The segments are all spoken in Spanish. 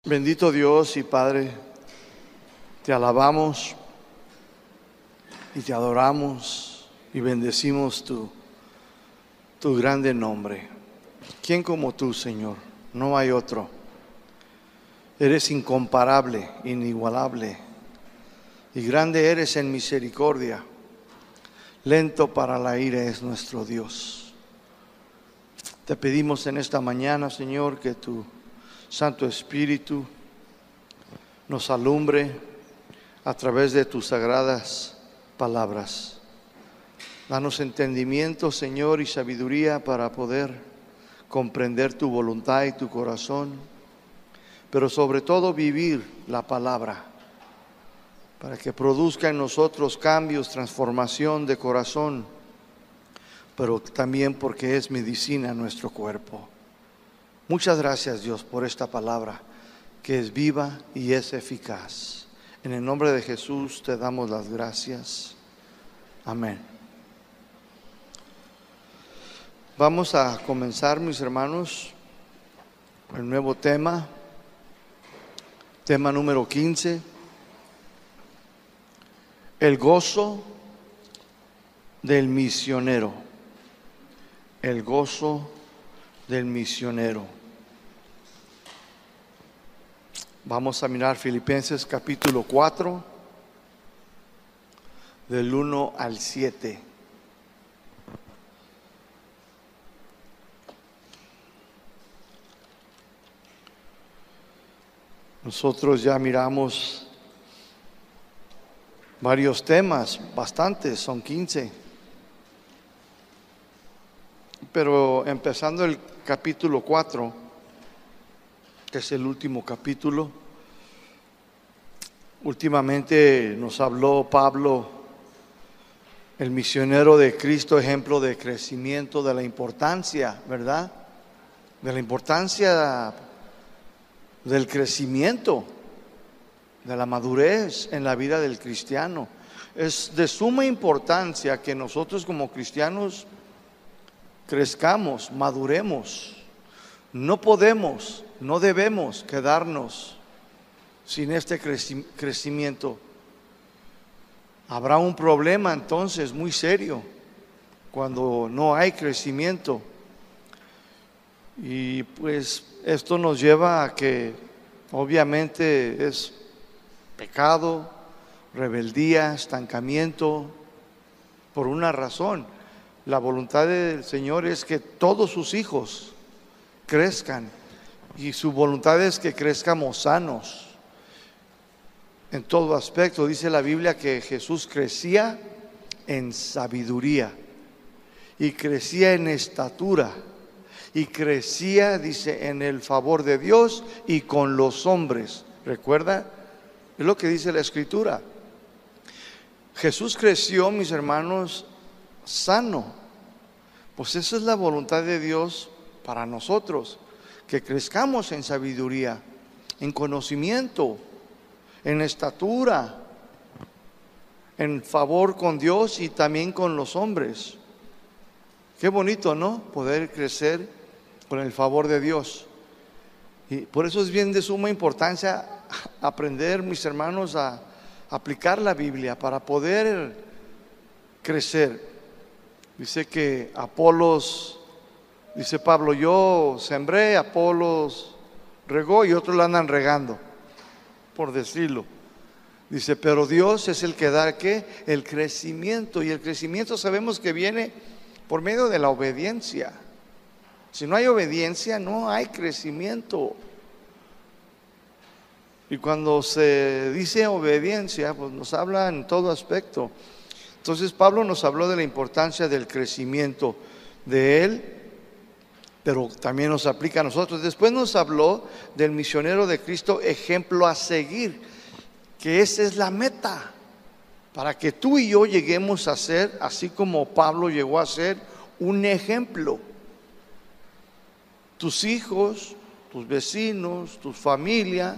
Bendito Dios y Padre, te alabamos y te adoramos y bendecimos tu grande nombre. ¿Quién como tú, Señor? No hay otro. Eres incomparable, inigualable, y grande eres en misericordia. Lento para la ira es nuestro Dios. Te pedimos en esta mañana, Señor, que tu Santo Espíritu nos alumbre a través de tus sagradas palabras. Danos entendimiento, Señor, y sabiduría para poder comprender tu voluntad y tu corazón, pero sobre todo vivir la palabra, para que produzca en nosotros cambios, transformación de corazón, pero también porque es medicina a nuestro cuerpo. Muchas gracias, Dios, por esta palabra que es viva y es eficaz. En el nombre de Jesús te damos las gracias. Amén. Vamos a comenzar, mis hermanos, el nuevo tema número 15. El gozo del misionero. El gozo del misionero. Vamos a mirar Filipenses capítulo 4, del 1 al 7. Nosotros ya miramos varios temas, bastantes, son 15. Pero empezando el capítulo 4, que es el último capítulo, últimamente nos habló Pablo, el misionero de Cristo, ejemplo de crecimiento, de la importancia, ¿verdad? De la importancia del crecimiento, de la madurez en la vida del cristiano. Es de suma importancia que nosotros como cristianos crezcamos, maduremos. No podemos, no debemos quedarnos sin este crecimiento. Habrá un problema entonces muy serio cuando no hay crecimiento. Y pues esto nos lleva a que obviamente es pecado, rebeldía, estancamiento, por una razón. La voluntad del Señor es que todos sus hijos crezcan, y su voluntad es que crezcamos sanos en todo aspecto. Dice la Biblia que Jesús crecía en sabiduría y crecía en estatura y crecía, dice, en el favor de Dios y con los hombres. ¿Recuerda? Es lo que dice la Escritura. Jesús creció, mis hermanos, sano. Pues esa es la voluntad de Dios para nosotros, que crezcamos en sabiduría, en conocimiento, en estatura, en favor con Dios y también con los hombres. Qué bonito, ¿no? Poder crecer con el favor de Dios. Y por eso es bien de suma importancia aprender, mis hermanos, a aplicar la Biblia para poder crecer. Dice que Apolos, dice Pablo, yo sembré, Apolos regó y otros la andan regando, por decirlo. Dice, pero Dios es el que da, ¿qué? El crecimiento. Y el crecimiento sabemos que viene por medio de la obediencia. Si no hay obediencia, no hay crecimiento. Y cuando se dice obediencia, pues nos habla en todo aspecto. Entonces Pablo nos habló de la importancia del crecimiento de él, pero también nos aplica a nosotros. Después nos habló del misionero de Cristo, ejemplo a seguir, que esa es la meta, para que tú y yo lleguemos a ser, así como Pablo llegó a ser, un ejemplo. Tus hijos, tus vecinos, tu familia,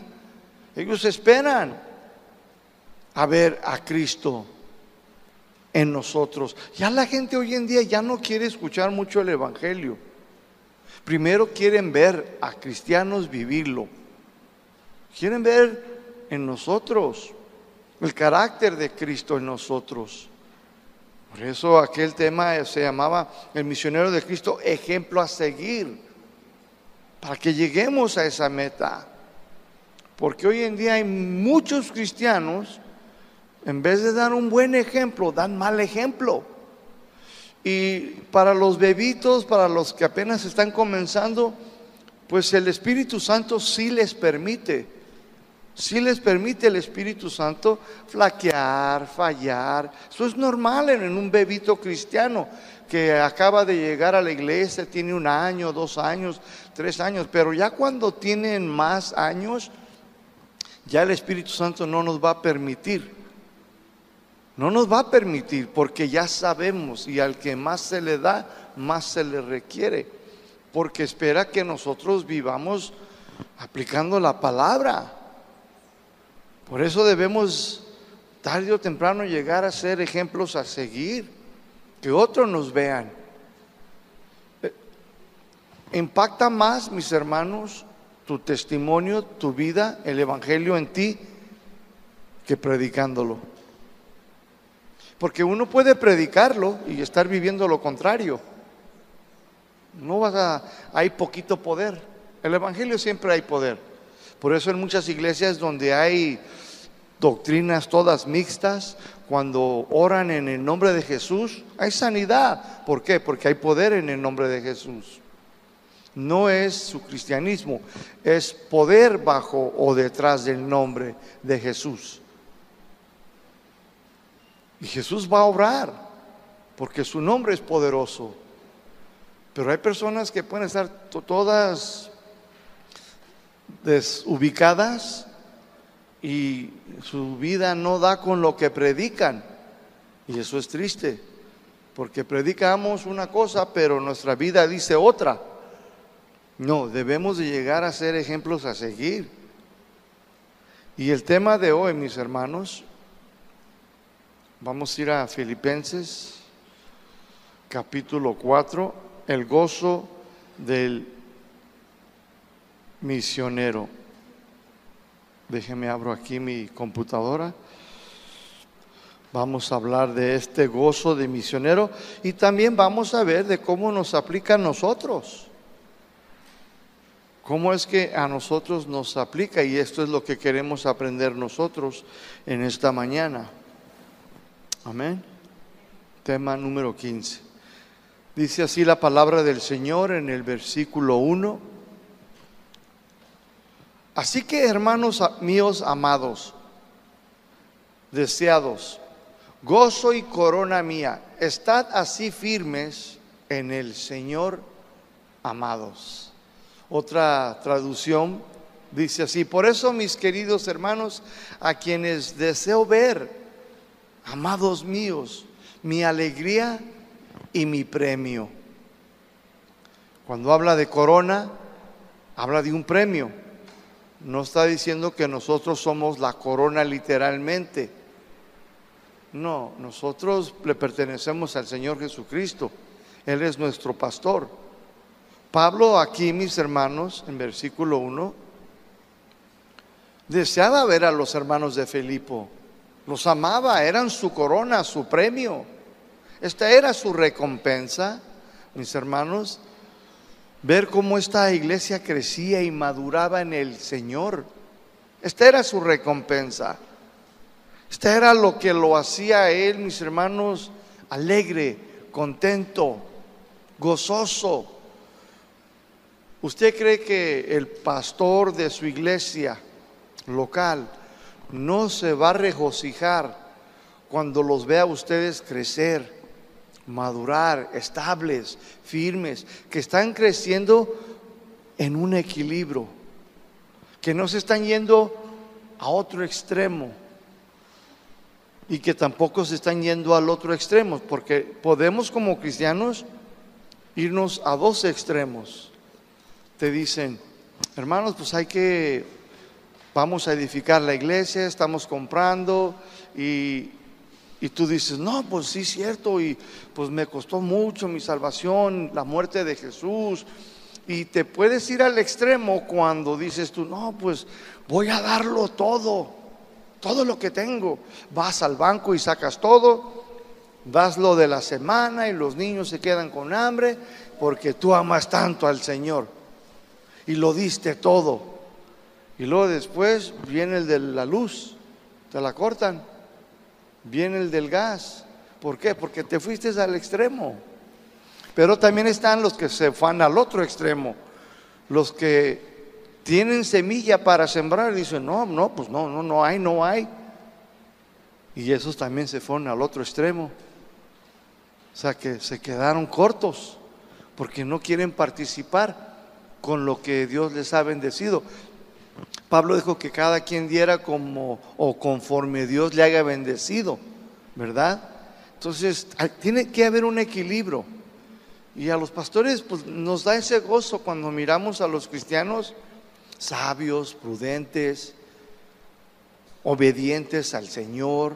ellos esperan a ver a Cristo en nosotros. Ya la gente hoy en día ya no quiere escuchar mucho el evangelio. Primero quieren ver a cristianos vivirlo. Quieren ver en nosotros el carácter de Cristo en nosotros. Por eso aquel tema se llamaba el misionero de Cristo, ejemplo a seguir, para que lleguemos a esa meta. Porque hoy en día hay muchos cristianos, en vez de dar un buen ejemplo, dan mal ejemplo. Y para los bebitos, para los que apenas están comenzando, pues el Espíritu Santo sí les permite el Espíritu Santo flaquear, fallar. Eso es normal en un bebito cristiano que acaba de llegar a la iglesia, tiene 1 año, 2 años, 3 años, pero ya cuando tienen más años, ya el Espíritu Santo no nos va a permitir. No nos va a permitir, porque ya sabemos, y al que más se le da, más se le requiere, porque espera que nosotros vivamos aplicando la palabra. Por eso debemos tarde o temprano llegar a ser ejemplos a seguir, que otros nos vean. Impacta más, mis hermanos, tu testimonio, tu vida, el evangelio en ti, que predicándolo. Porque uno puede predicarlo y estar viviendo lo contrario. Hay poquito poder. El evangelio siempre hay poder. Por eso en muchas iglesias donde hay doctrinas todas mixtas, cuando oran en el nombre de Jesús, hay sanidad. ¿Por qué? Porque hay poder en el nombre de Jesús. No es su cristianismo, es poder bajo o detrás del nombre de Jesús. Y Jesús va a obrar, porque su nombre es poderoso. Pero hay personas que pueden estar todas desubicadas y su vida no da con lo que predican. Y eso es triste, porque predicamos una cosa, pero nuestra vida dice otra. No, debemos de llegar a ser ejemplos a seguir. Y el tema de hoy, mis hermanos, vamos a ir a Filipenses capítulo 4, el gozo del misionero. Déjeme abro aquí mi computadora. Vamos a hablar de este gozo de misionero y también vamos a ver de cómo nos aplica a nosotros. ¿Cómo es que a nosotros nos aplica? Y esto es lo que queremos aprender nosotros en esta mañana. Amén. Tema número 15. Dice así la palabra del Señor en el versículo 1. Así que, hermanos míos amados, deseados, gozo y corona mía, estad así firmes en el Señor, amados. Otra traducción dice así: por eso, mis queridos hermanos, a quienes deseo ver, amados míos, mi alegría y mi premio. Cuando habla de corona, habla de un premio. No está diciendo que nosotros somos la corona literalmente. No, nosotros le pertenecemos al Señor Jesucristo. Él es nuestro pastor. Pablo aquí, mis hermanos, en versículo 1, deseaba ver a los hermanos de Filipo. Los amaba, eran su corona, su premio. Esta era su recompensa, mis hermanos. Ver cómo esta iglesia crecía y maduraba en el Señor. Esta era su recompensa. Esta era lo que lo hacía a él, mis hermanos, alegre, contento, gozoso. ¿Usted cree que el pastor de su iglesia local no se va a regocijar cuando los vea a ustedes crecer, madurar, estables, firmes, que están creciendo en un equilibrio, que no se están yendo a otro extremo y que tampoco se están yendo al otro extremo? Porque podemos como cristianos irnos a dos extremos. Te dicen: hermanos, pues vamos a edificar la iglesia, estamos comprando, y tú dices: no, pues sí, cierto, y pues me costó mucho mi salvación, la muerte de Jesús, Y te puedes ir al extremo cuando dices tú, no, pues voy a darlo todo, todo lo que tengo. Vas al banco y sacas todo, das lo de la semana y los niños se quedan con hambre porque tú amas tanto al Señor y lo diste todo. Y luego después viene el de la luz, te la cortan, viene el del gas. ¿Por qué? Porque te fuiste al extremo. Pero también están los que se van al otro extremo, los que tienen semilla para sembrar y dicen, pues no hay. Y esos también se fueron al otro extremo. O sea que se quedaron cortos porque no quieren participar con lo que Dios les ha bendecido. Pablo dijo que cada quien diera como o conforme Dios le haya bendecido, ¿verdad? Entonces tiene que haber un equilibrio. Y a los pastores pues nos da ese gozo cuando miramos a los cristianos sabios, prudentes, obedientes al Señor,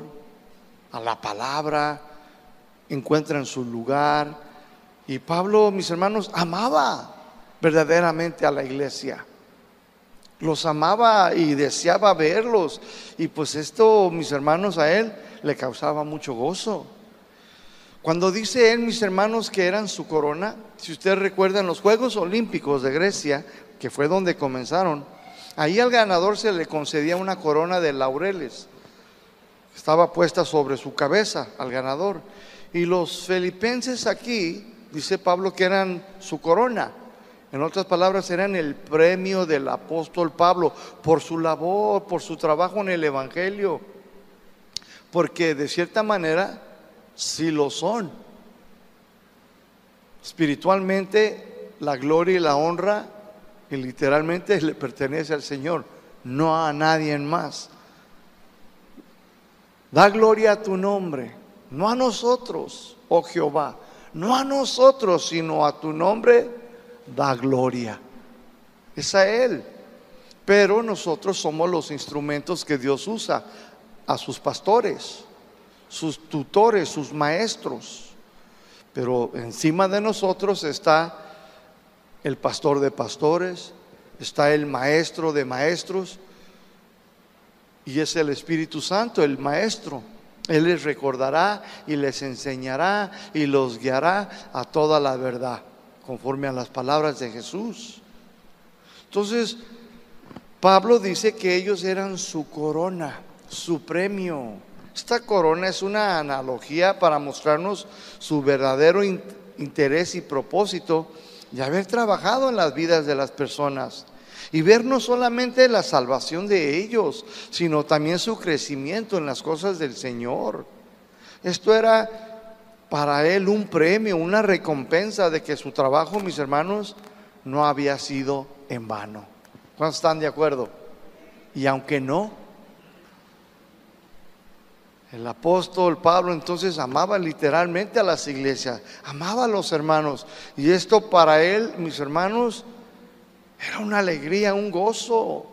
a la palabra, encuentran su lugar. Y Pablo, mis hermanos, amaba verdaderamente a la iglesia. Los amaba y deseaba verlos. Y pues esto, mis hermanos, a él le causaba mucho gozo. Cuando dice él, mis hermanos, que eran su corona, si ustedes recuerdan los Juegos Olímpicos de Grecia, que fue donde comenzaron, ahí al ganador se le concedía una corona de laureles. Estaba puesta sobre su cabeza al ganador. Y los filipenses aquí, dice Pablo, que eran su corona. En otras palabras, eran el premio del apóstol Pablo por su labor, por su trabajo en el evangelio. Porque de cierta manera sí lo son. Espiritualmente, la gloria y la honra, y literalmente le pertenece al Señor, no a nadie más. Da gloria a tu nombre, no a nosotros, oh Jehová, no a nosotros, sino a tu nombre da gloria. Es a Él. Pero nosotros somos los instrumentos que Dios usa, a sus pastores, sus tutores, sus maestros. Pero encima de nosotros está el pastor de pastores, está el maestro de maestros, y es el Espíritu Santo, el maestro. Él les recordará y les enseñará y los guiará a toda la verdad, conforme a las palabras de Jesús. Entonces, Pablo dice que ellos eran su corona, su premio. Esta corona es una analogía para mostrarnos su verdadero interés y propósito de haber trabajado en las vidas de las personas y ver no solamente la salvación de ellos, sino también su crecimiento en las cosas del Señor. Esto era para él un premio, una recompensa de que su trabajo, mis hermanos, no había sido en vano. ¿Cuántos están de acuerdo? Y aunque no, el apóstol Pablo entonces amaba literalmente a las iglesias, amaba a los hermanos. Y esto para él, mis hermanos, era una alegría, un gozo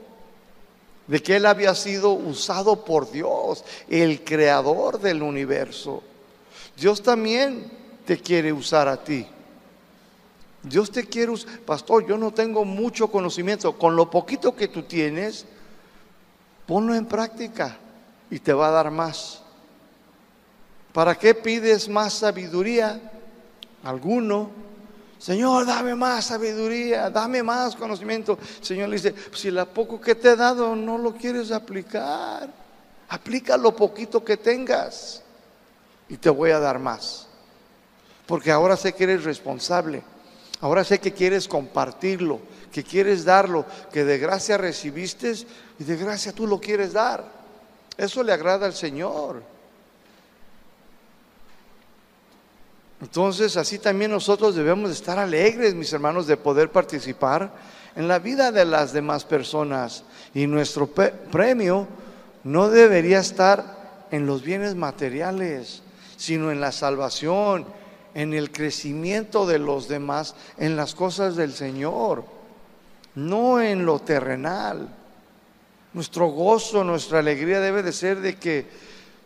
de que él había sido usado por Dios, el creador del universo. Dios también te quiere usar a ti. Dios te quiere usar. Pastor, yo no tengo mucho conocimiento. Con lo poquito que tú tienes, ponlo en práctica y te va a dar más. ¿Para qué pides más sabiduría? Alguno, Señor, dame más sabiduría, dame más conocimiento. El Señor le dice, si lo poco que te he dado no lo quieres aplicar, aplica lo poquito que tengas y te voy a dar más. Porque ahora sé que eres responsable, ahora sé que quieres compartirlo, que quieres darlo, que de gracia recibiste y de gracia tú lo quieres dar. Eso le agrada al Señor. Entonces, así también nosotros debemos estar alegres, mis hermanos, de poder participar en la vida de las demás personas. Y nuestro premio no debería estar en los bienes materiales, sino en la salvación, en el crecimiento de los demás, en las cosas del Señor, no en lo terrenal. Nuestro gozo, nuestra alegría debe de ser de que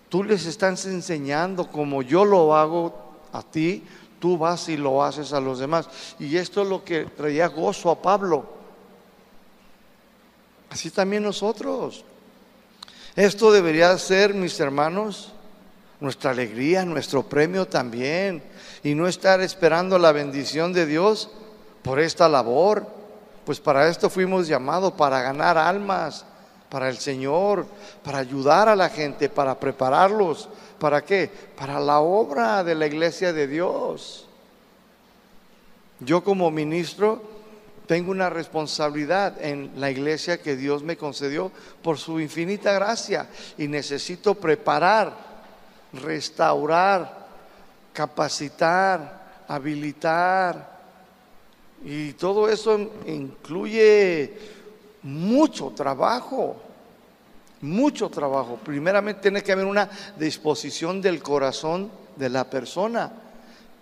tú les estás enseñando como yo lo hago a ti, tú vas y lo haces a los demás. Y esto es lo que traía gozo a Pablo. Así también nosotros. Esto debería ser, mis hermanos, nuestra alegría, nuestro premio también. Y no estar esperando la bendición de Dios por esta labor. Pues para esto fuimos llamados, para ganar almas para el Señor, para ayudar a la gente, para prepararlos. ¿Para qué? Para la obra de la iglesia de Dios. Yo como ministro tengo una responsabilidad en la iglesia que Dios me concedió por su infinita gracia, y necesito preparar, restaurar, capacitar, habilitar, y todo eso incluye mucho trabajo. Mucho trabajo. Primeramente tiene que haber una disposición del corazón de la persona.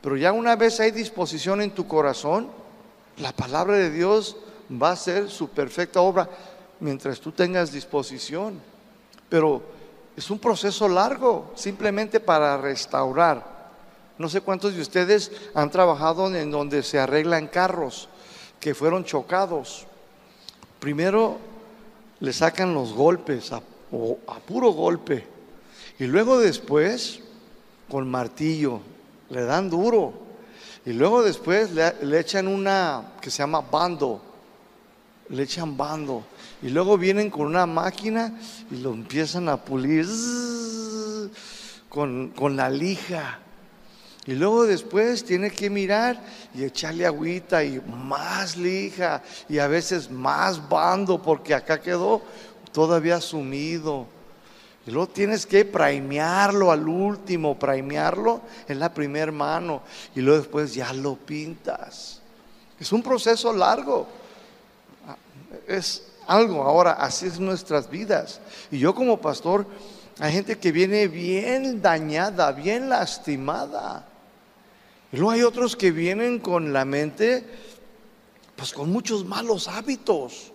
Pero ya una vez hay disposición en tu corazón, la palabra de Dios va a hacer su perfecta obra mientras tú tengas disposición. Pero es un proceso largo, simplemente para restaurar. No sé cuántos de ustedes han trabajado en donde se arreglan carros que fueron chocados. Primero le sacan los golpes a puro golpe, y luego después con martillo le dan duro, y luego después le echan una que se llama bando, le echan bando, y luego vienen con una máquina y lo empiezan a pulir con la lija. Y luego después tiene que mirar y echarle agüita y más lija, y a veces más bando, porque acá quedó todavía sumido. Y luego tienes que primearlo al último, primearlo en la primer mano, y luego después ya lo pintas. Es un proceso largo. Es algo, ahora así es nuestras vidas. Y yo como pastor, hay gente que viene bien dañada, bien lastimada. Y luego hay otros que vienen con la mente, pues con muchos malos hábitos.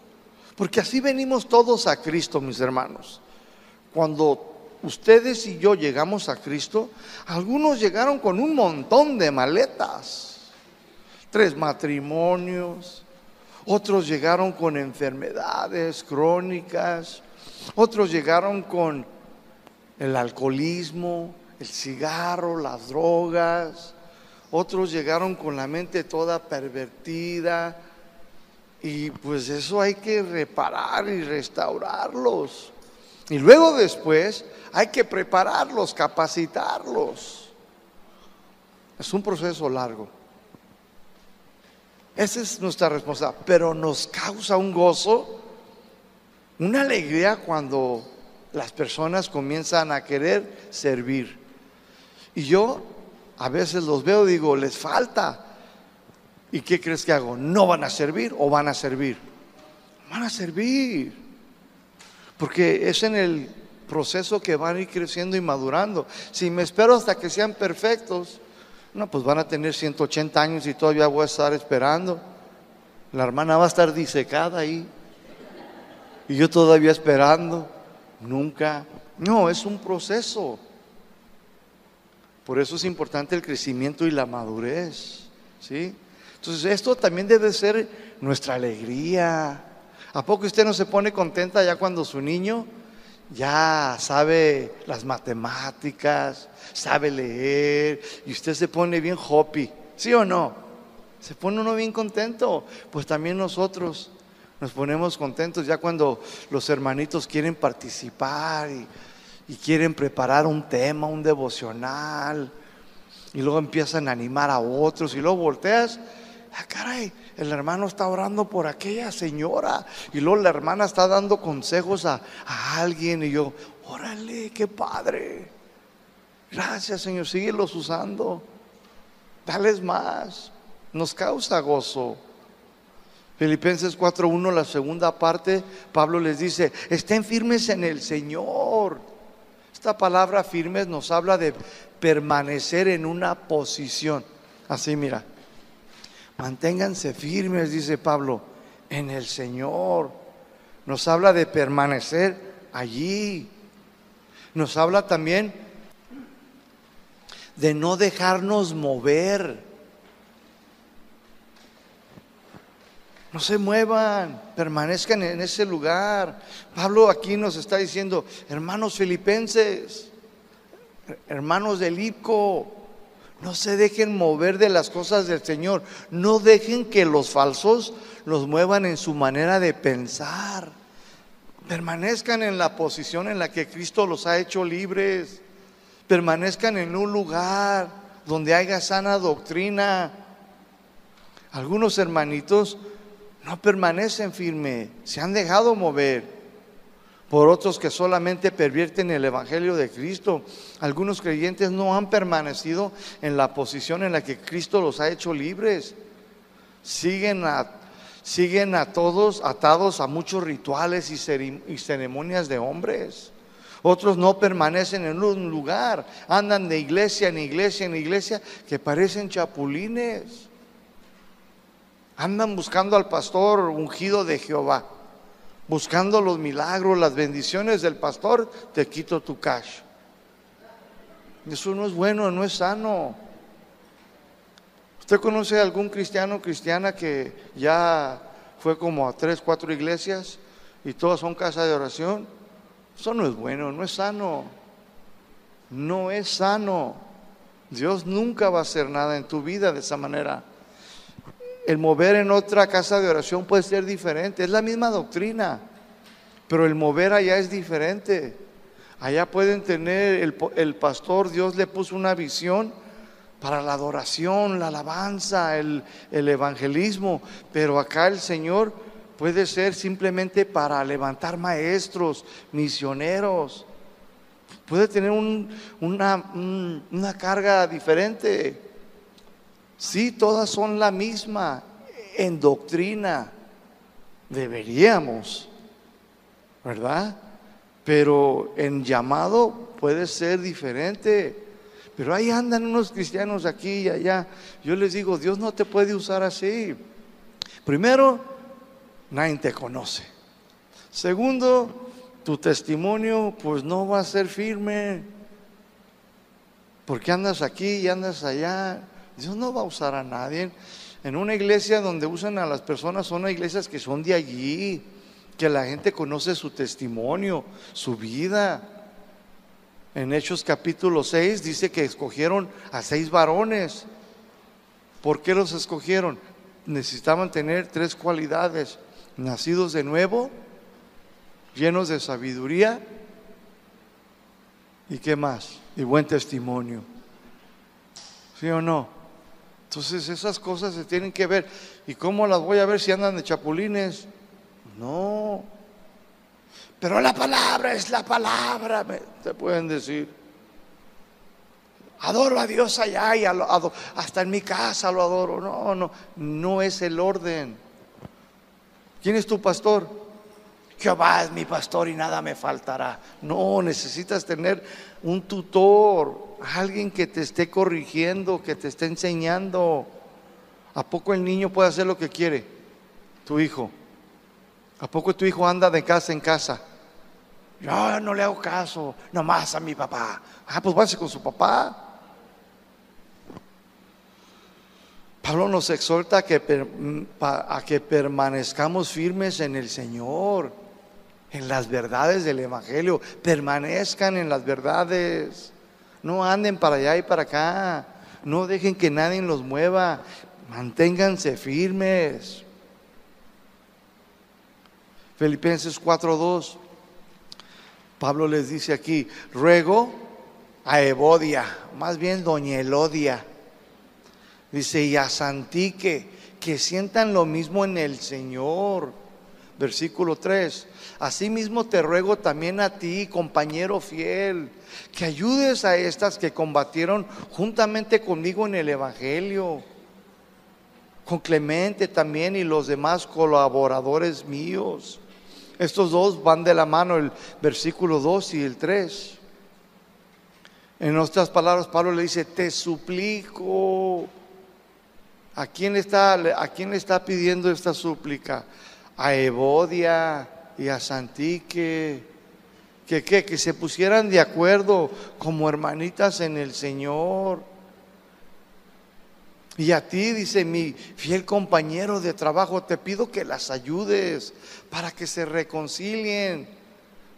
Porque así venimos todos a Cristo, mis hermanos. Cuando ustedes y yo llegamos a Cristo, algunos llegaron con un montón de maletas, 3 matrimonios, otros llegaron con enfermedades crónicas, otros llegaron con el alcoholismo, el cigarro, las drogas, otros llegaron con la mente toda pervertida. Y pues eso hay que reparar y restaurarlos. Y luego después hay que prepararlos, capacitarlos. Es un proceso largo. Esa es nuestra responsabilidad. Pero nos causa un gozo, una alegría cuando las personas comienzan a querer servir. Y yo a veces los veo y digo, les falta. ¿Y qué crees que hago? ¿No van a servir o van a servir? Van a servir. Porque es en el proceso que van a ir creciendo y madurando. Si me espero hasta que sean perfectos, no, pues van a tener 180 años y todavía voy a estar esperando. La hermana va a estar disecada ahí, y yo todavía esperando. Nunca. No, es un proceso. Por eso es importante el crecimiento y la madurez, ¿sí? Entonces esto también debe ser nuestra alegría. ¿A poco usted no se pone contenta ya cuando su niño ya sabe las matemáticas, sabe leer, y usted se pone bien hoppy? ¿Sí o no? Se pone uno bien contento. Pues también nosotros nos ponemos contentos ya cuando los hermanitos quieren participar y quieren preparar un tema, un devocional, y luego empiezan a animar a otros, y luego volteas. Ah, caray, el hermano está orando por aquella señora, y luego la hermana está dando consejos a alguien, y yo, órale, qué padre. Gracias, Señor, síguelos usando, dales más. Nos causa gozo. Filipenses 4:1, la segunda parte, Pablo les dice, estén firmes en el Señor. Esta palabra firmes nos habla de permanecer en una posición. Así, mira, manténganse firmes, dice Pablo, en el Señor. Nos habla de permanecer allí. Nos habla también de no dejarnos mover. No se muevan, permanezcan en ese lugar. Pablo aquí nos está diciendo: hermanos filipenses, hermanos del Lipco, no se dejen mover de las cosas del Señor. No dejen que los falsos los muevan en su manera de pensar. Permanezcan en la posición en la que Cristo los ha hecho libres. Permanezcan en un lugar donde haya sana doctrina. Algunos hermanitos no permanecen firmes, se han dejado mover por otros que solamente pervierten el evangelio de Cristo. Algunos creyentes no han permanecido en la posición en la que Cristo los ha hecho libres. Siguen a todos atados a muchos rituales y ceremonias de hombres. Otros no permanecen en un lugar, andan de iglesia en iglesia en iglesia, que parecen chapulines. Andan buscando al pastor ungido de Jehová, buscando los milagros, las bendiciones del pastor. Te quito tu cash. Eso no es bueno, no es sano. ¿Usted conoce a algún cristiano o cristiana que ya fue como a 3, 4 iglesias y todas son casas de oración? Eso no es bueno, no es sano. No es sano. Dios nunca va a hacer nada en tu vida de esa manera. El mover en otra casa de oración puede ser diferente. Es la misma doctrina, pero el mover allá es diferente. Allá pueden tener el pastor, Dios le puso una visión para la adoración, la alabanza, el evangelismo. Pero acá el Señor puede ser simplemente para levantar maestros, misioneros. Puede tener una carga diferente. Sí, todas son la misma en doctrina. Deberíamos, ¿verdad? Pero en llamado puede ser diferente. Pero ahí andan unos cristianos aquí y allá. Yo les digo, Dios no te puede usar así. Primero, nadie te conoce. Segundo, tu testimonio pues no va a ser firme, porque andas aquí y andas allá. Dios no va a usar a nadie. En una iglesia donde usan a las personas, son iglesias que son de allí, que la gente conoce su testimonio, su vida. En Hechos capítulo 6 dice que escogieron a 6 varones. ¿Por qué los escogieron? Necesitaban tener 3 cualidades: nacidos de nuevo, llenos de sabiduría, ¿y qué más? Y buen testimonio. ¿Sí o no? Entonces esas cosas se tienen que ver. ¿Y cómo las voy a ver si andan de chapulines? No. Pero la palabra es la palabra, te pueden decir. Adoro a Dios allá y hasta en mi casa lo adoro. No es el orden. ¿Quién es tu pastor? Jehová es mi pastor y nada me faltará. No, necesitas tener un tutor, alguien que te esté corrigiendo, que te esté enseñando. ¿A poco el niño puede hacer lo que quiere? Tu hijo. ¿A poco tu hijo anda de casa en casa? Yo no le hago caso, nomás a mi papá. Pues váyase con su papá. Pablo nos exhorta a que permanezcamos firmes en el Señor, en las verdades del Evangelio. Permanezcan en las verdades. No anden para allá y para acá. No dejen que nadie los mueva. Manténganse firmes. Filipenses 4:2. Pablo les dice aquí: ruego a Evodia, más bien doña Elodia. Dice: y a Santique, que sientan lo mismo en el Señor. Versículo 3: asimismo te ruego también a ti, compañero fiel, que ayudes a estas que combatieron juntamente conmigo en el Evangelio, con Clemente también y los demás colaboradores míos. Estos dos van de la mano, el versículo 2 y el 3. En otras palabras, Pablo le dice: te suplico. ¿A quién le está pidiendo esta súplica? A Evodia y a Santique, que se pusieran de acuerdo como hermanitas en el Señor. Y a ti, dice, mi fiel compañero de trabajo, te pido que las ayudes para que se reconcilien.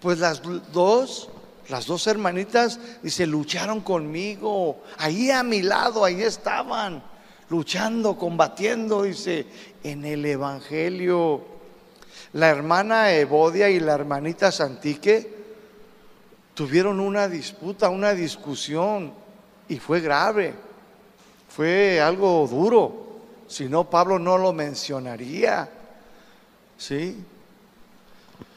Pues las dos hermanitas, dice, lucharon conmigo, ahí a mi lado, ahí estaban, luchando, combatiendo, dice, en el evangelio. La hermana Evodia y la hermanita Santique tuvieron una disputa, una discusión, y fue grave, fue algo duro. Si no, Pablo no lo mencionaría, ¿sí?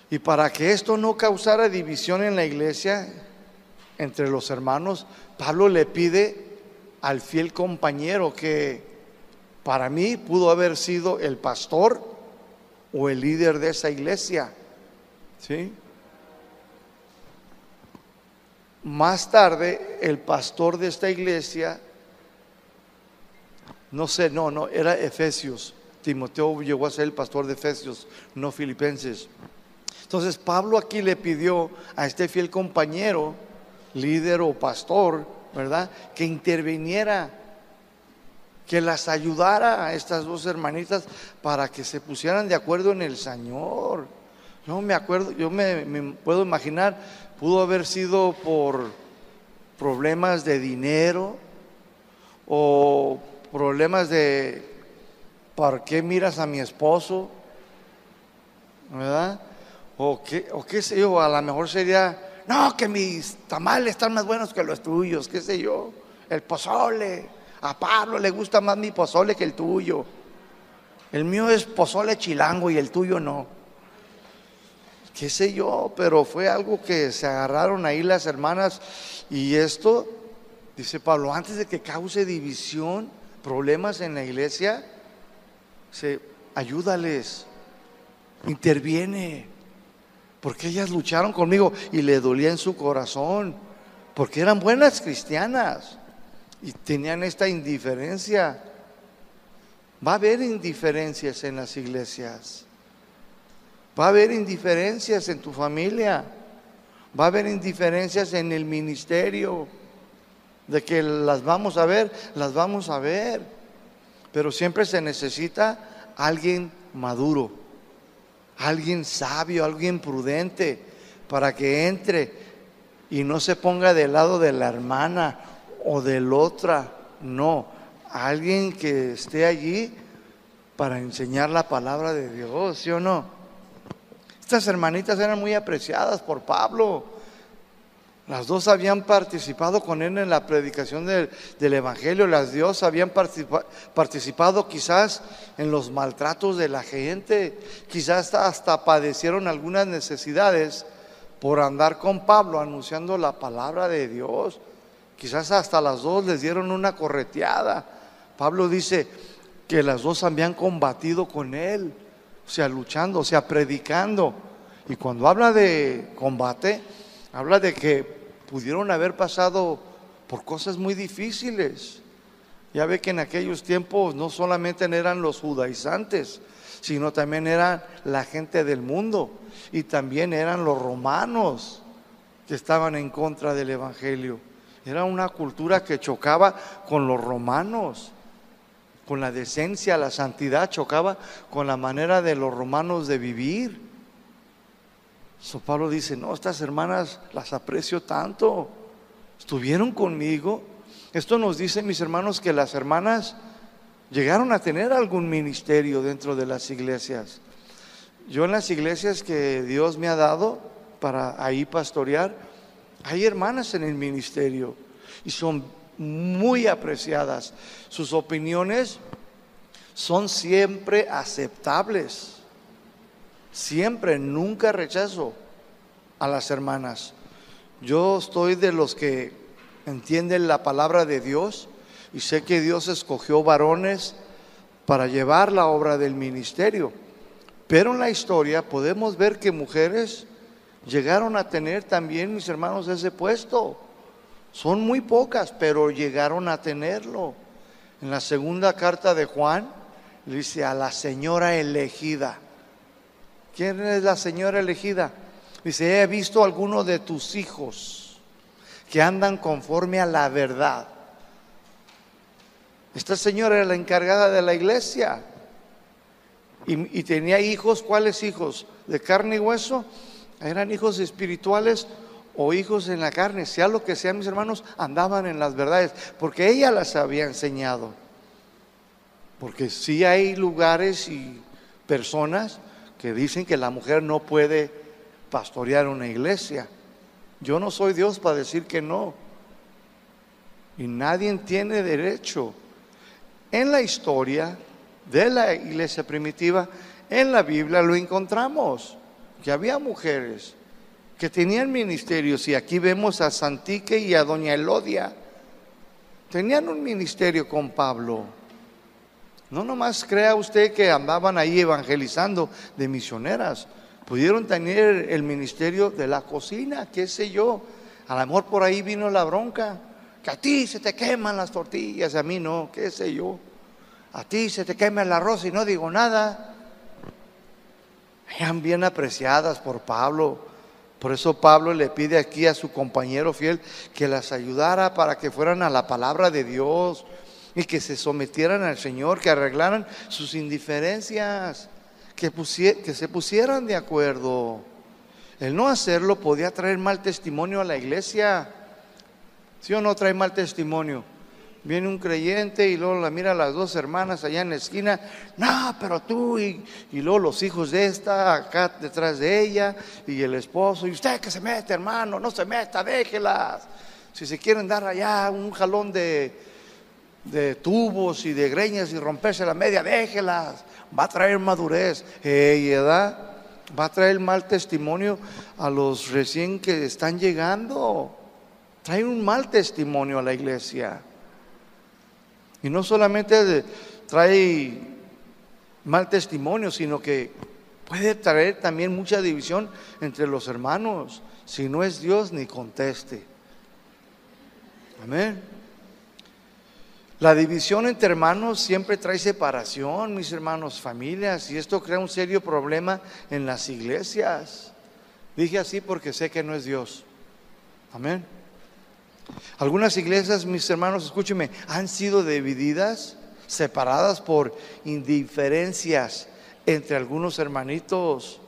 Y para que esto no causara división en la iglesia entre los hermanos, Pablo le pide al fiel compañero, que para mí pudo haber sido el pastor o el líder de esa iglesia, ¿sí? Más tarde, el pastor de esta iglesia, era Efesios. Timoteo llegó a ser el pastor de Efesios, no Filipenses. Entonces Pablo aquí le pidió a este fiel compañero, líder o pastor, ¿verdad?, que interviniera, que las ayudara a estas dos hermanitas para que se pusieran de acuerdo en el Señor. Yo me acuerdo, yo me puedo imaginar, pudo haber sido por problemas de dinero o problemas de ¿por qué miras a mi esposo?, ¿verdad? O qué sé yo, a lo mejor sería, no, que mis tamales están más buenos que los tuyos, qué sé yo, el pozole, a Pablo le gusta más mi pozole que el tuyo, el mío es pozole chilango y el tuyo no, qué sé yo. Pero fue algo que se agarraron ahí las hermanas. Y esto, dice Pablo, antes de que cause división, problemas en la iglesia, ayúdales, interviene, porque ellas lucharon conmigo y le dolía en su corazón, porque eran buenas cristianas y tenían esta indiferencia. Va a haber indiferencias en las iglesias, va a haber indiferencias en tu familia, va a haber indiferencias en el ministerio. De que las vamos a ver, pero siempre se necesita alguien maduro, alguien sabio, alguien prudente, para que entre y no se ponga del lado de la hermana o del otra. No, alguien que esté allí para enseñar la palabra de Dios, ¿sí o no? Estas hermanitas eran muy apreciadas por Pablo. Las dos habían participado con él en la predicación del evangelio. Las dos habían participado quizás en los maltratos de la gente. Quizás hasta padecieron algunas necesidades por andar con Pablo anunciando la palabra de Dios. Quizás hasta las dos les dieron una correteada. Pablo dice que las dos habían combatido con él, o sea, luchando, o sea, predicando. Y cuando habla de combate, habla de que pudieron haber pasado por cosas muy difíciles. Ya ve que en aquellos tiempos no solamente eran los judaizantes, sino también eran la gente del mundo, y también eran los romanos que estaban en contra del evangelio. Era una cultura que chocaba con los romanos, con la decencia, la santidad, chocaba con la manera de los romanos de vivir. Pablo dice, no, estas hermanas las aprecio tanto, estuvieron conmigo. Esto nos dice, mis hermanos, que las hermanas llegaron a tener algún ministerio dentro de las iglesias. Yo en las iglesias que Dios me ha dado para ahí pastorear, hay hermanas en el ministerio y son muy apreciadas. Sus opiniones son siempre aceptables. Siempre, nunca rechazo a las hermanas. Yo estoy de los que entienden la palabra de Dios y sé que Dios escogió varones para llevar la obra del ministerio. Pero en la historia podemos ver que mujeres llegaron a tener también, mis hermanos, ese puesto. Son muy pocas, pero llegaron a tenerlo. En la segunda carta de Juan, dice a la señora elegida. ¿Quién es la señora elegida? Dice, he visto a algunos de tus hijos que andan conforme a la verdad. Esta señora era la encargada de la iglesia. Y tenía hijos. ¿Cuáles hijos? ¿De carne y hueso? Eran hijos espirituales o hijos en la carne. Sea lo que sea, mis hermanos, andaban en las verdades, porque ella las había enseñado. Porque sí hay lugares y personas que dicen que la mujer no puede pastorear una iglesia. Yo no soy Dios para decir que no. Y nadie tiene derecho. En la historia de la iglesia primitiva, en la Biblia lo encontramos, que había mujeres que tenían ministerios. Y aquí vemos a Santique y a doña Elodia. Tenían un ministerio con Pablo. No nomás crea usted que andaban ahí evangelizando de misioneras. Pudieron tener el ministerio de la cocina, qué sé yo. A lo mejor por ahí vino la bronca, que a ti se te queman las tortillas, a mí no, qué sé yo. A ti se te quema el arroz y no digo nada. Eran bien apreciadas por Pablo. Por eso Pablo le pide aquí a su compañero fiel que las ayudara para que fueran a la palabra de Dios y que se sometieran al Señor, que arreglaran sus indiferencias, que se pusieran de acuerdo. El no hacerlo podía traer mal testimonio a la iglesia. ¿Sí o no trae mal testimonio? Viene un creyente y luego la mira a las dos hermanas allá en la esquina. No, pero tú y luego los hijos de esta acá detrás de ella y el esposo. Y usted que se mete, hermano, no se meta, déjelas. Si se quieren dar allá un jalón de tubos y de greñas y romperse la media, déjelas. Va a traer madurez. ¿Edad? Va a traer mal testimonio a los recién que están llegando. Trae un mal testimonio a la iglesia. Y no solamente trae mal testimonio, sino que puede traer también mucha división entre los hermanos. Si no es Dios, ni conteste. Amén. La división entre hermanos siempre trae separación, mis hermanos, familias, y esto crea un serio problema en las iglesias. Dije así porque sé que no es Dios. Amén. Algunas iglesias, mis hermanos, escúchenme, han sido divididas, separadas por indiferencias entre algunos hermanitos.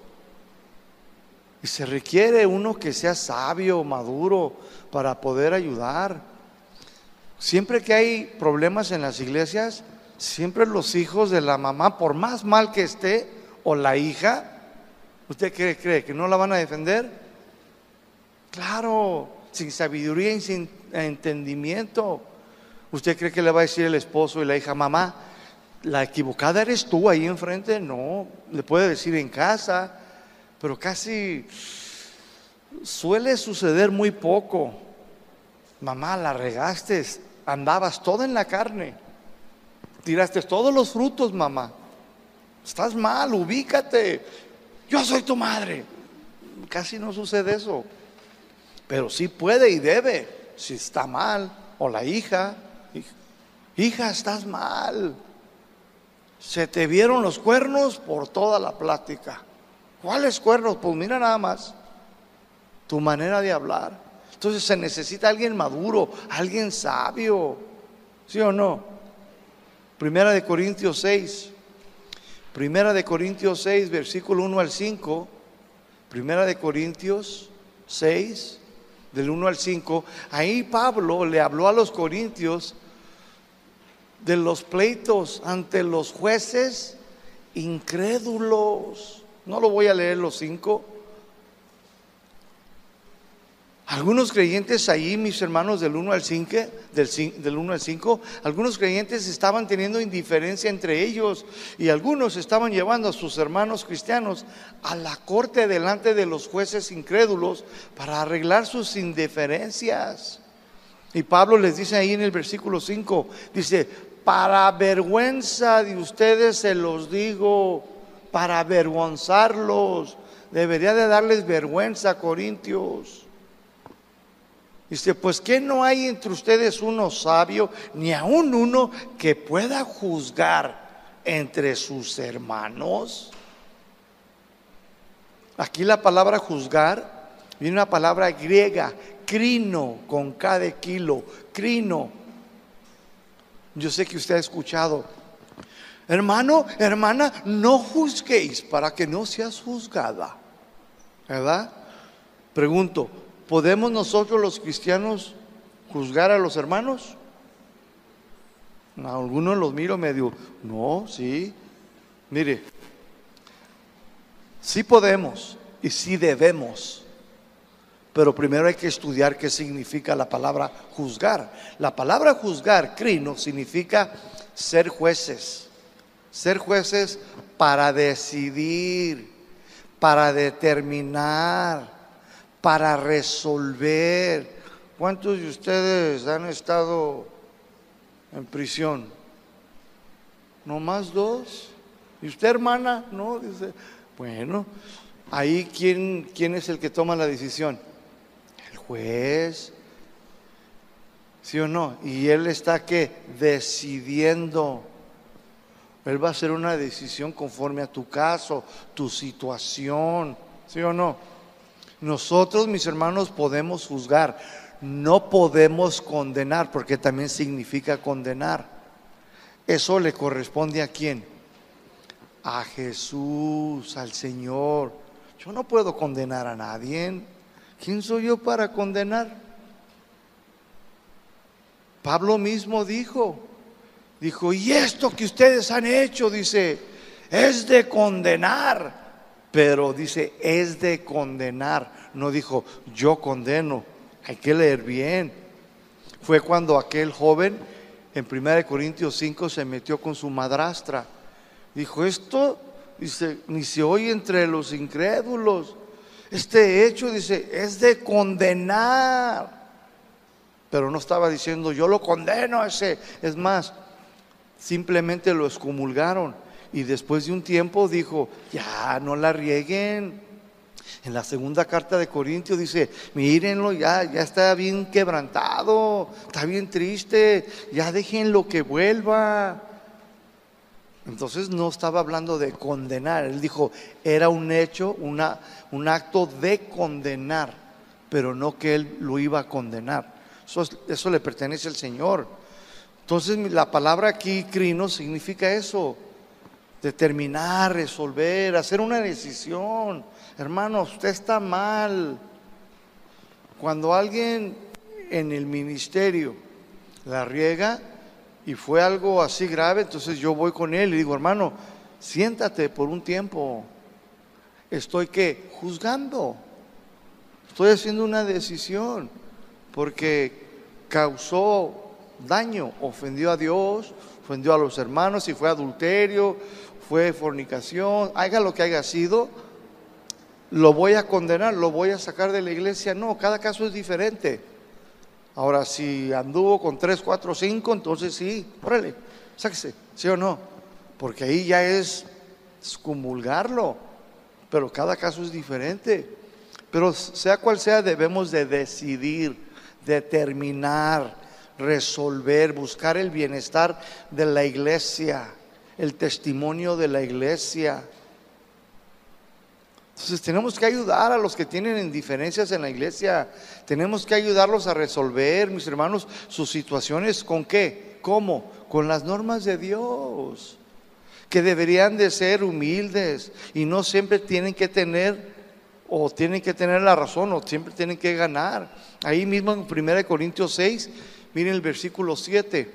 Y se requiere uno que sea sabio, maduro, para poder ayudar. Siempre que hay problemas en las iglesias, siempre los hijos de la mamá, por más mal que esté, o la hija, ¿usted cree que no la van a defender? Claro. Sin sabiduría y sin entendimiento. ¿Usted cree que le va a decir el esposo y la hija, mamá, la equivocada eres tú ahí enfrente? No, le puede decir en casa, pero casi suele suceder muy poco. Mamá, la regaste, andabas toda en la carne, tiraste todos los frutos, mamá, estás mal, ubícate, yo soy tu madre. Casi no sucede eso. Pero sí puede y debe, si está mal. O la hija, hija, estás mal. Se te vieron los cuernos por toda la plática. ¿Cuáles cuernos? Pues mira nada más tu manera de hablar. Entonces se necesita alguien maduro, alguien sabio. ¿Sí o no? Primera de Corintios 6, versículo 1 al 5. Primera de Corintios 6, del 1 al 5, ahí Pablo le habló a los corintios de los pleitos ante los jueces incrédulos. No lo voy a leer los 5. Algunos creyentes ahí, mis hermanos, del 1 al 5, del 1 al 5, algunos creyentes estaban teniendo indiferencia entre ellos y algunos estaban llevando a sus hermanos cristianos a la corte delante de los jueces incrédulos para arreglar sus indiferencias. Y Pablo les dice ahí en el versículo 5, dice, para vergüenza de ustedes se los digo, para avergonzarlos, debería de darles vergüenza, corintios. Dice, pues que no hay entre ustedes uno sabio, ni aun uno que pueda juzgar entre sus hermanos. Aquí la palabra juzgar viene una palabra griega, crino, con K de kilo, crino. Yo sé que usted ha escuchado: hermano, hermana, no juzguéis para que no seas juzgada, ¿verdad? Pregunto, ¿podemos nosotros los cristianos juzgar a los hermanos? A algunos los miro medio, no, sí. Mire, sí podemos y sí debemos, pero primero hay que estudiar qué significa la palabra juzgar. La palabra juzgar, crino, significa ser jueces. Ser jueces para decidir, para determinar, para resolver. ¿Cuántos de ustedes han estado en prisión? ¿No más 2? ¿Y usted, hermana? No, dice. Bueno, ahí ¿quién es el que toma la decisión? El juez. ¿Sí o no? Y él está ¿qué? Decidiendo. Él va a hacer una decisión conforme a tu caso, tu situación. ¿Sí o no? Nosotros, mis hermanos, podemos juzgar, no podemos condenar, porque también significa condenar. Eso le corresponde ¿a quién? A Jesús, al Señor. Yo no puedo condenar a nadie. ¿Quién soy yo para condenar? Pablo mismo dijo, y esto que ustedes han hecho, dice, es de condenar. Pero dice, es de condenar. No dijo, yo condeno. Hay que leer bien. Fue cuando aquel joven en 1 Corintios 5 se metió con su madrastra. Dijo, esto, dice, ni se oye entre los incrédulos. Este hecho, dice, es de condenar. Pero no estaba diciendo, yo lo condeno a ese. Es más, simplemente lo excomulgaron. Y después de un tiempo dijo, ya no la rieguen. En la segunda carta de Corintios dice, mírenlo, ya está bien quebrantado, está bien triste, ya déjenlo que vuelva. Entonces no estaba hablando de condenar. Él dijo, era un hecho, un acto de condenar, pero no que él lo iba a condenar. Eso le pertenece al Señor. Entonces la palabra aquí, crino, significa eso: determinar, resolver, hacer una decisión. Hermano, usted está mal. Cuando alguien en el ministerio la riega y fue algo así grave, entonces yo voy con él y digo, hermano, siéntate por un tiempo. Estoy ¿qué? Juzgando. Estoy haciendo una decisión porque causó daño, ofendió a Dios, ofendió a los hermanos. Si fue adulterio, fue fornicación, haga lo que haya sido, lo voy a condenar, lo voy a sacar de la iglesia. No, cada caso es diferente. Ahora, si anduvo con 3, 4, 5, entonces sí, órale, sáquese, ¿sí o no? Porque ahí ya es excomulgarlo, pero cada caso es diferente. Pero sea cual sea, debemos de decidir, determinar, resolver, buscar el bienestar de la iglesia, el testimonio de la iglesia. Entonces tenemos que ayudar a los que tienen indiferencias en la iglesia. Tenemos que ayudarlos a resolver, mis hermanos, sus situaciones. ¿Con qué? ¿Cómo? Con las normas de Dios, que deberían de ser humildes y no siempre tienen que tener la razón, o siempre tienen que ganar. Ahí mismo en 1 Corintios 6, miren el versículo 7,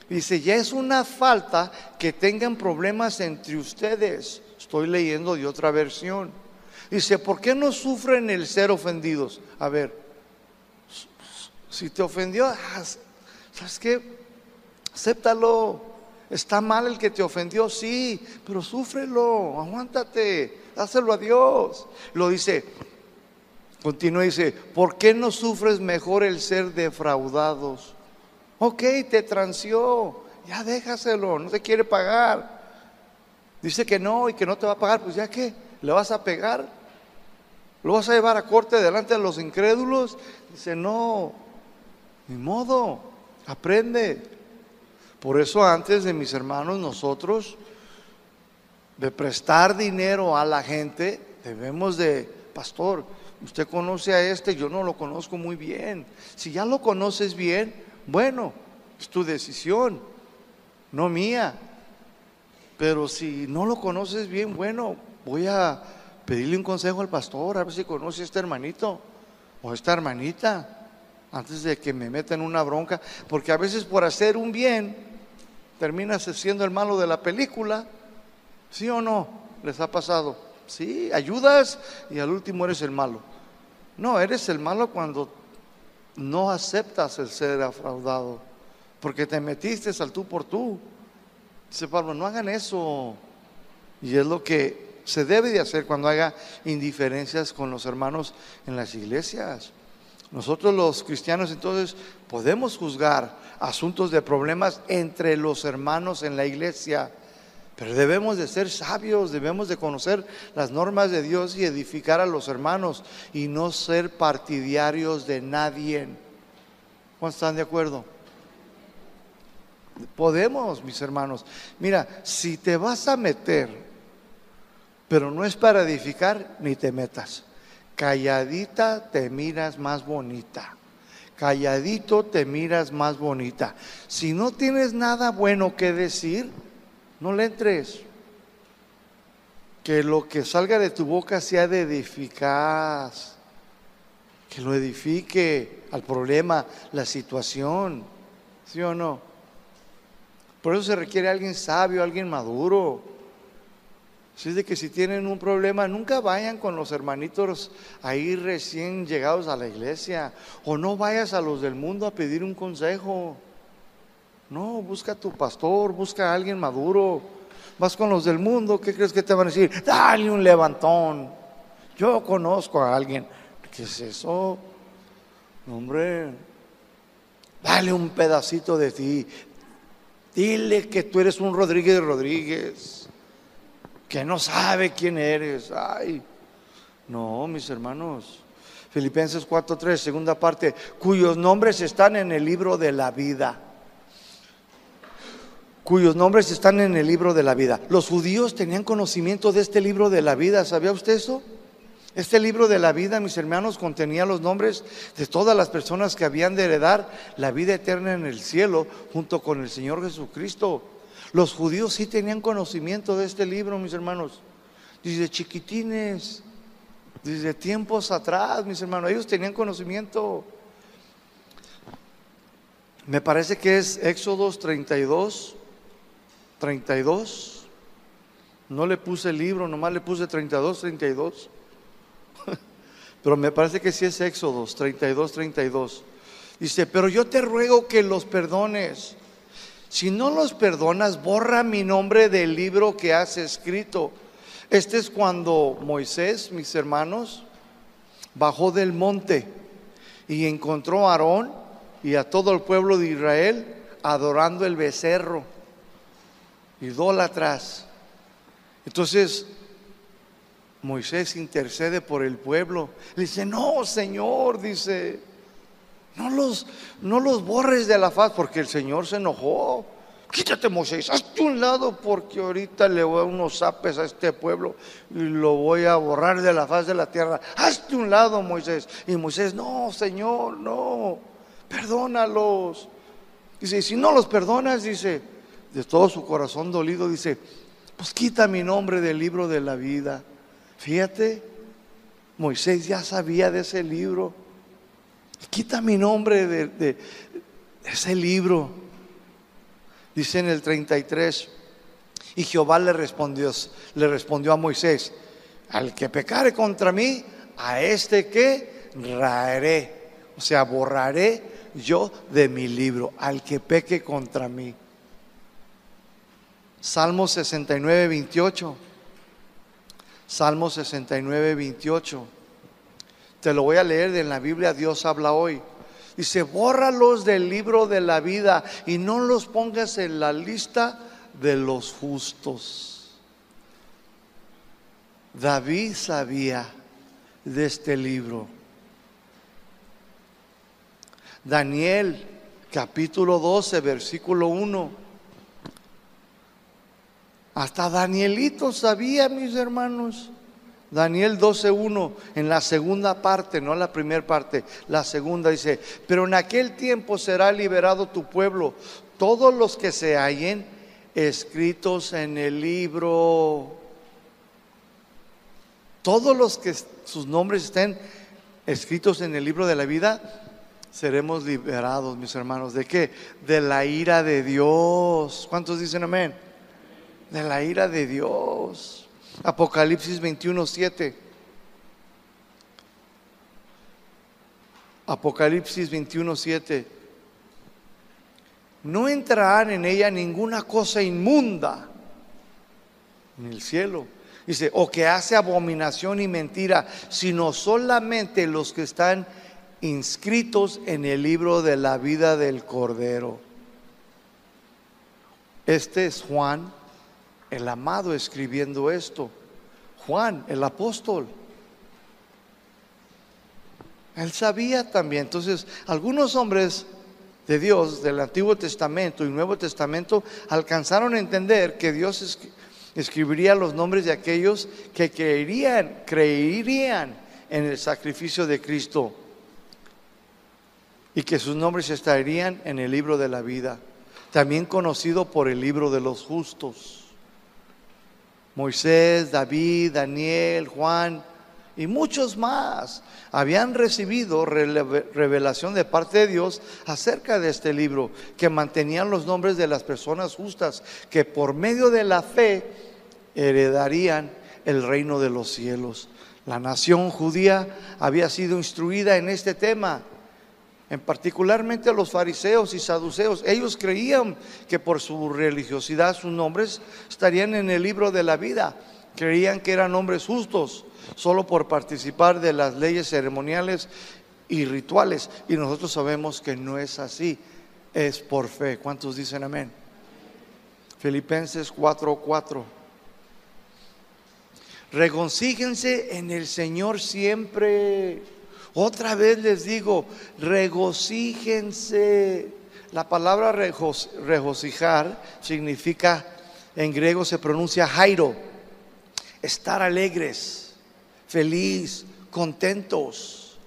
dice, ya es una falta que tengan problemas entre ustedes. Estoy leyendo de otra versión. Dice, ¿por qué no sufren el ser ofendidos? A ver, si te ofendió, ¿sabes qué? Acéptalo. Está mal el que te ofendió, sí, pero súfrelo, aguántate, dáselo a Dios. Lo dice, continúa, dice, ¿por qué no sufres mejor el ser defraudados? Ok, te transió, ya déjaselo, no te quiere pagar. Dice que no y que no te va a pagar, pues ya qué, ¿le vas a pegar? ¿Lo vas a llevar a corte delante de los incrédulos? Dice, no, ni modo, aprende. Por eso antes de mis hermanos, nosotros de prestar dinero a la gente, debemos de, pastor, usted conoce a este, yo no lo conozco muy bien. Si ya lo conoces bien, bueno, es tu decisión. no mía. Pero si no lo conoces bien, bueno, voy a pedirle un consejo al pastor, a ver si conoce a este hermanito o esta hermanita, antes de que me metan en una bronca, porque a veces por hacer un bien terminas siendo el malo de la película. ¿Sí o no? ¿Les ha pasado? Sí, ayudas y al último eres el malo. No, eres el malo cuando no aceptas el ser defraudado, porque te metiste al tú por tú. Dice Pablo, no hagan eso. Y es lo que se debe de hacer cuando haya indiferencias con los hermanos en las iglesias. Nosotros los cristianos entonces podemos juzgar asuntos de problemas entre los hermanos en la iglesia, pero debemos de ser sabios, debemos de conocer las normas de Dios y edificar a los hermanos y no ser partidarios de nadie. ¿Cuántos están de acuerdo? Podemos, mis hermanos. Mira, si te vas a meter, pero no es para edificar, ni te metas. Calladita te miras más bonita. Calladito te miras más bonita. Si no tienes nada bueno que decir, no le entres. Que lo que salga de tu boca sea de edificar, que lo edifique al problema, la situación. ¿Sí o no? Por eso se requiere alguien sabio, alguien maduro. Así es de que si tienen un problema, nunca vayan con los hermanitos ahí recién llegados a la iglesia, o no vayas a los del mundo a pedir un consejo. No, busca a tu pastor, busca a alguien maduro. Vas con los del mundo, ¿qué crees que te van a decir? Dale un levantón. Yo conozco a alguien. ¿Qué es eso? Hombre, dale un pedacito de ti. Dile que tú eres un Rodríguez, que no sabe quién eres. Ay, no, mis hermanos. Filipenses 4:3, segunda parte, cuyos nombres están en el libro de la vida. Cuyos nombres están en el libro de la vida. Los judíos tenían conocimiento de este libro de la vida. ¿Sabía usted eso? Este libro de la vida, mis hermanos, contenía los nombres de todas las personas que habían de heredar la vida eterna en el cielo junto con el Señor Jesucristo. Los judíos sí tenían conocimiento de este libro, mis hermanos. Desde chiquitines, desde tiempos atrás, mis hermanos, ellos tenían conocimiento. Me parece que es Éxodos 32. No le puse el libro, nomás le puse 32. Pero me parece que sí es Éxodos 32. Dice, pero yo te ruego que los perdones. Si no los perdonas, borra mi nombre del libro que has escrito. Este es cuando Moisés, mis hermanos, bajó del monte y encontró a Aarón y a todo el pueblo de Israel adorando el becerro, idólatras. Entonces Moisés intercede por el pueblo. Le dice, no, Señor, dice, no los borres de la faz, porque el Señor se enojó. Quítate, Moisés, hazte un lado, porque ahorita le voy a unos zapes a este pueblo y lo voy a borrar de la faz de la tierra. Hazte un lado, Moisés. Y Moisés, no, Señor, no, perdónalos. Dice, y si no los perdonas, dice, de todo su corazón dolido, dice, pues quita mi nombre del libro de la vida. Fíjate, Moisés ya sabía de ese libro. Quita mi nombre de ese libro. Dice en el 33, y Jehová le respondió a Moisés, al que pecare contra mí, a este que raeré, o sea, borraré yo de mi libro, al que peque contra mí. Salmo 69:28. Salmo 69:28. Te lo voy a leer en la Biblia, Dios habla hoy. Dice, bórralos del libro de la vida y no los pongas en la lista de los justos. David sabía de este libro. Daniel, capítulo 12, versículo 1. Hasta Danielito sabía, mis hermanos. Daniel 12:1, en la segunda parte, no la primera parte, la segunda dice, pero en aquel tiempo será liberado tu pueblo, todos los que se hallen escritos en el libro. Todos los que sus nombres estén escritos en el libro de la vida, seremos liberados, mis hermanos. ¿De qué? De la ira de Dios. ¿Cuántos dicen amén? De la ira de Dios. Apocalipsis 21:7. Apocalipsis 21:7. No entrarán en ella ninguna cosa inmunda en el cielo. Dice, o que hace abominación y mentira, sino solamente los que están inscritos en el libro de la vida del Cordero. Este es Juan, el amado, escribiendo esto. Juan, el apóstol. Él sabía también. Entonces, algunos hombres de Dios del Antiguo Testamento y Nuevo Testamento alcanzaron a entender que Dios escribiría los nombres de aquellos que creerían en el sacrificio de Cristo, y que sus nombres estarían en el libro de la vida, también conocido por el libro de los justos. Moisés, David, Daniel, Juan y muchos más habían recibido revelación de parte de Dios acerca de este libro, que mantenían los nombres de las personas justas, que por medio de la fe heredarían el reino de los cielos. La nación judía había sido instruida en este tema, en particularmente los fariseos y saduceos. Ellos creían que por su religiosidad sus nombres estarían en el libro de la vida. Creían que eran hombres justos solo por participar de las leyes ceremoniales y rituales, y nosotros sabemos que no es así, es por fe. ¿Cuántos dicen amén? Filipenses 4:4. Regocíjense en el Señor siempre. Otra vez les digo, regocíjense. La palabra regocijar significa, en griego se pronuncia jairo, estar alegres, feliz, contentos.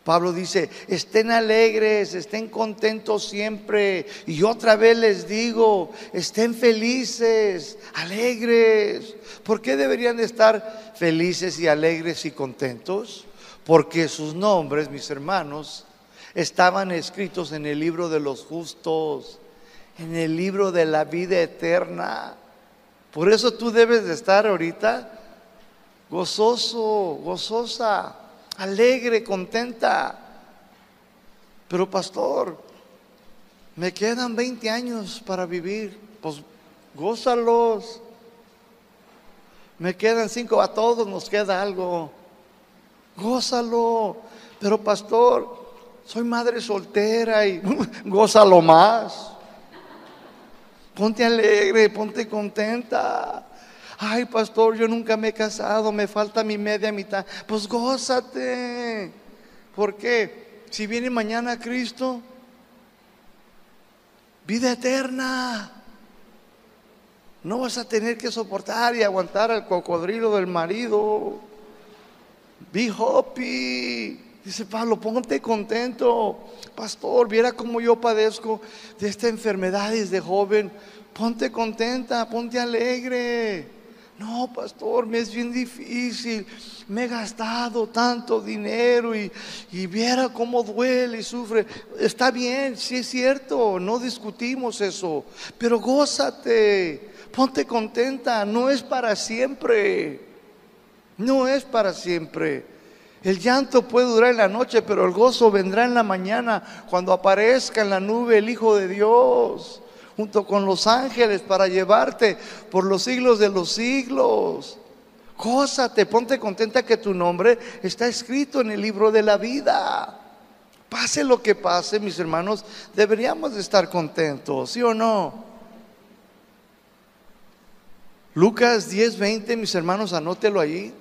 Pablo dice, estén alegres, estén contentos siempre. Y otra vez les digo, estén felices, alegres. ¿Por qué deberían de estar felices y alegres y contentos? Porque sus nombres, mis hermanos, estaban escritos en el libro de los justos, en el libro de la vida eterna. Por eso tú debes de estar ahorita gozoso, gozosa, alegre, contenta. Pero pastor, me quedan 20 años para vivir. Pues gózalos. Me quedan 5, a todos nos queda algo. Gózalo. Pero pastor, soy madre soltera y gózalo más. Ponte alegre, ponte contenta. Ay, pastor, yo nunca me he casado, me falta mi media mitad. Pues gózate. ¿Por qué? Si viene mañana Cristo, vida eterna. No vas a tener que soportar y aguantar al cocodrilo del marido. Be happy. Dice Pablo, ponte contento. Pastor, viera cómo yo padezco de esta enfermedad desde joven. Ponte contenta, ponte alegre. No, pastor, me es bien difícil. Me he gastado tanto dinero y viera cómo duele y sufre. Está bien, sí es cierto, no discutimos eso. Pero gózate, ponte contenta. No es para siempre. No es para siempre. El llanto puede durar en la noche, pero el gozo vendrá en la mañana, cuando aparezca en la nube el Hijo de Dios, junto con los ángeles, para llevarte por los siglos de los siglos. Gózate, ponte contenta que tu nombre está escrito en el libro de la vida. Pase lo que pase, mis hermanos, deberíamos de estar contentos, ¿sí o no? Lucas 10:20, mis hermanos, anótelo ahí.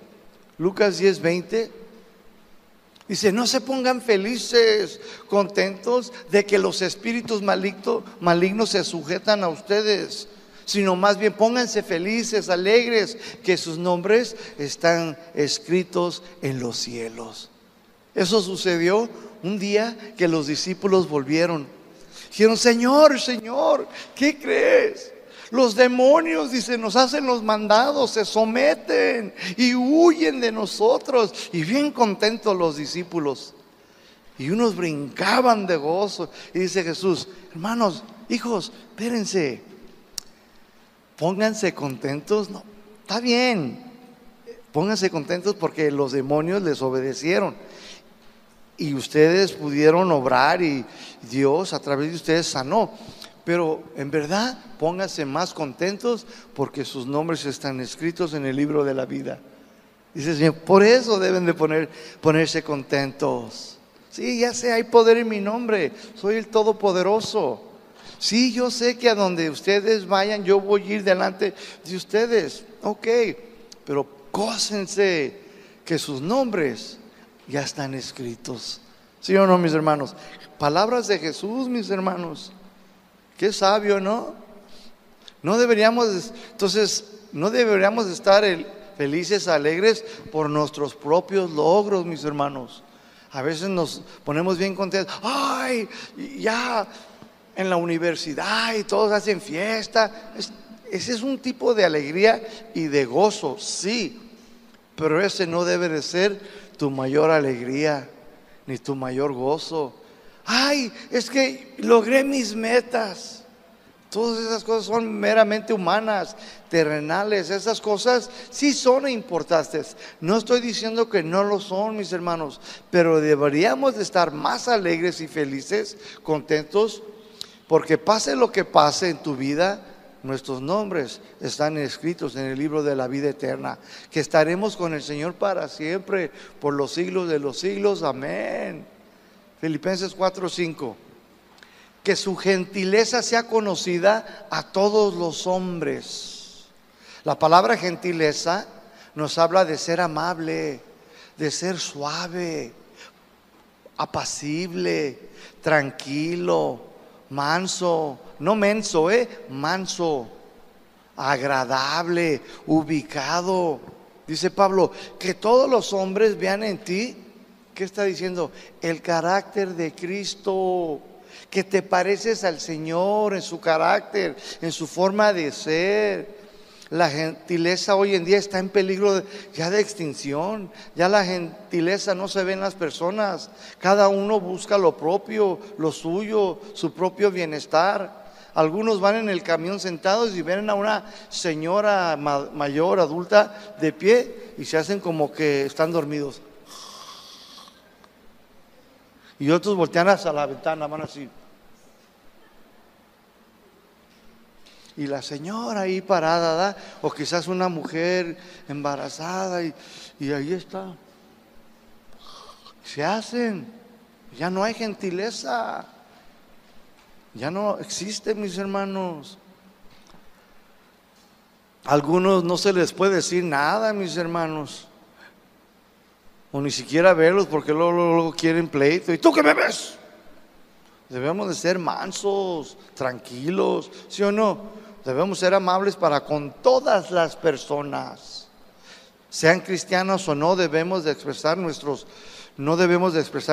Lucas 10:20 dice, no se pongan felices, contentos de que los espíritus malignos se sujetan a ustedes, sino más bien pónganse felices, alegres, que sus nombres están escritos en los cielos. Eso sucedió un día que los discípulos volvieron. Dijeron, Señor, Señor, ¿qué crees? Los demonios, dice, nos hacen los mandados, se someten y huyen de nosotros. Y bien contentos los discípulos. Y unos brincaban de gozo. Y dice Jesús: hermanos, hijos, espérense, pónganse contentos. No, está bien, pónganse contentos porque los demonios les obedecieron. Y ustedes pudieron obrar y Dios a través de ustedes sanó. Pero en verdad, pónganse más contentos porque sus nombres están escritos en el libro de la vida. Dice el Señor, por eso deben de ponerse contentos. Sí, ya sé, hay poder en mi nombre, soy el Todopoderoso. Sí, yo sé que a donde ustedes vayan, yo voy a ir delante de ustedes. Ok, pero gócense que sus nombres ya están escritos. ¿Sí o no, mis hermanos? Palabras de Jesús, mis hermanos. Qué sabio, ¿no? No deberíamos, entonces, no deberíamos estar felices, alegres por nuestros propios logros, mis hermanos. A veces nos ponemos bien contentos. Ay, ya en la universidad y todos hacen fiesta. Ese es un tipo de alegría y de gozo, sí. Pero ese no debe de ser tu mayor alegría ni tu mayor gozo. Ay, es que logré mis metas. Todas esas cosas son meramente humanas, terrenales. Esas cosas sí son importantes. No estoy diciendo que no lo son, mis hermanos, pero deberíamos de estar más alegres y felices, contentos, porque pase lo que pase en tu vida, nuestros nombres están escritos en el libro de la vida eterna, que estaremos con el Señor para siempre, por los siglos de los siglos. Amén. Filipenses 4:5. Que su gentileza sea conocida a todos los hombres. La palabra gentileza nos habla de ser amable, de ser suave, apacible, tranquilo, manso, no menso, manso, agradable, ubicado. Dice Pablo, que todos los hombres vean en ti, ¿qué está diciendo? El carácter de Cristo, que te pareces al Señor en su carácter, en su forma de ser. La gentileza hoy en día está en peligro ya de extinción. Ya la gentileza no se ve en las personas. Cada uno busca lo propio, lo suyo, su propio bienestar. Algunos van en el camión sentados y ven a una señora mayor, adulta, de pie, y se hacen como que están dormidos. Y otros voltean hacia la ventana, van así. Y la señora ahí parada, ¿verdad? O quizás una mujer embarazada y ahí está. Se hacen. Ya no hay gentileza. Ya no existe, mis hermanos. A algunos no se les puede decir nada, mis hermanos. O ni siquiera verlos porque luego quieren pleito. ¿Y tú qué me ves? Debemos de ser mansos, tranquilos, ¿sí o no? Debemos ser amables para con todas las personas. Sean cristianos o no, no debemos de expresar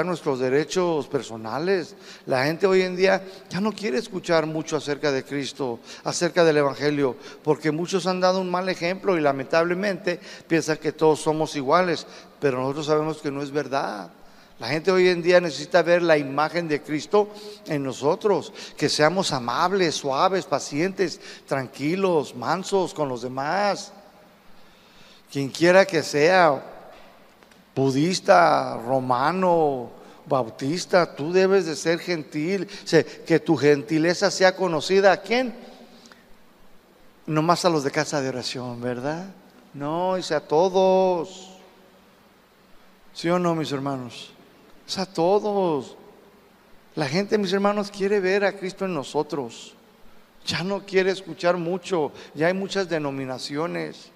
nuestros derechos personales. La gente hoy en día ya no quiere escuchar mucho acerca de Cristo, acerca del Evangelio, porque muchos han dado un mal ejemplo y lamentablemente piensan que todos somos iguales, pero nosotros sabemos que no es verdad. La gente hoy en día necesita ver la imagen de Cristo en nosotros, que seamos amables, suaves, pacientes, tranquilos, mansos con los demás. Quien quiera que sea, budista, romano, bautista, tú debes de ser gentil, que tu gentileza sea conocida. ¿A quién? Nomás a los de casa de oración, ¿verdad? No, es a todos. ¿Sí o no, mis hermanos? Es a todos. La gente, mis hermanos, quiere ver a Cristo en nosotros. Ya no quiere escuchar mucho. Ya hay muchas denominaciones.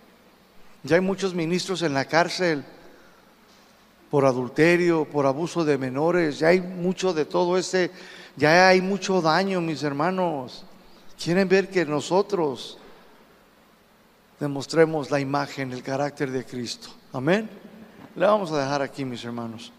Ya hay muchos ministros en la cárcel por adulterio, por abuso de menores. Ya hay mucho de todo ese. Ya hay mucho daño, mis hermanos. Quieren ver que nosotros demostremos la imagen, el carácter de Cristo. Amén. Le vamos a dejar aquí, mis hermanos.